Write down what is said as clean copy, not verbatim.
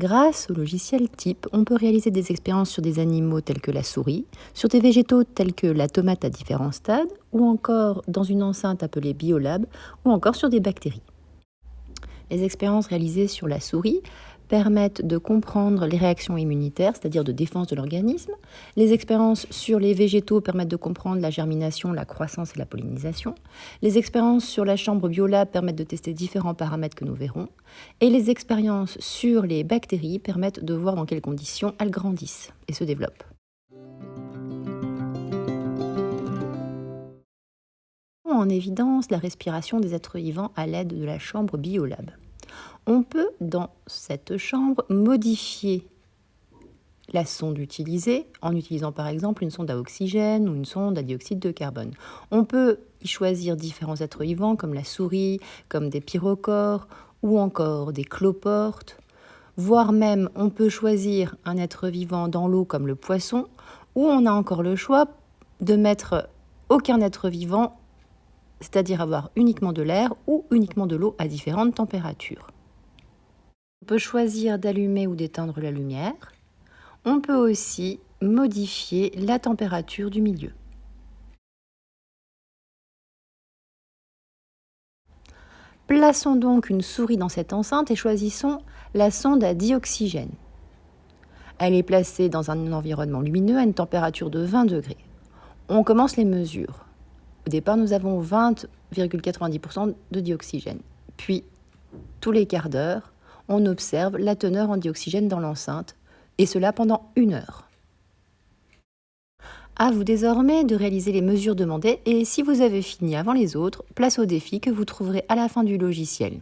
Grâce au logiciel type, on peut réaliser des expériences sur des animaux tels que la souris, sur des végétaux tels que la tomate à différents stades, ou encore dans une enceinte appelée Biolab, ou encore sur des bactéries. Les expériences réalisées sur la souris permettent de comprendre les réactions immunitaires, c'est-à-dire de défense de l'organisme. Les expériences sur les végétaux permettent de comprendre la germination, la croissance et la pollinisation. Les expériences sur la chambre Biolab permettent de tester différents paramètres que nous verrons. Et les expériences sur les bactéries permettent de voir dans quelles conditions elles grandissent et se développent. En évidence la respiration des êtres vivants à l'aide de la chambre Biolab. On peut, dans cette chambre, modifier la sonde utilisée en utilisant par exemple une sonde à oxygène ou une sonde à dioxyde de carbone. On peut y choisir différents êtres vivants comme la souris, comme des pyrochores ou encore des cloportes, voire même on peut choisir un être vivant dans l'eau comme le poisson, ou on a encore le choix de mettre aucun être vivant, c'est-à-dire avoir uniquement de l'air ou uniquement de l'eau à différentes températures. On peut choisir d'allumer ou d'éteindre la lumière. On peut aussi modifier la température du milieu. Plaçons donc une souris dans cette enceinte et choisissons la sonde à dioxygène. Elle est placée dans un environnement lumineux à une température de 20 degrés. On commence les mesures. Au départ, nous avons 20,90% de dioxygène. Puis, tous les quarts d'heure, on observe la teneur en dioxygène dans l'enceinte, et cela pendant 1 heure. À vous désormais de réaliser les mesures demandées, et si vous avez fini avant les autres, place au défi que vous trouverez à la fin du logiciel.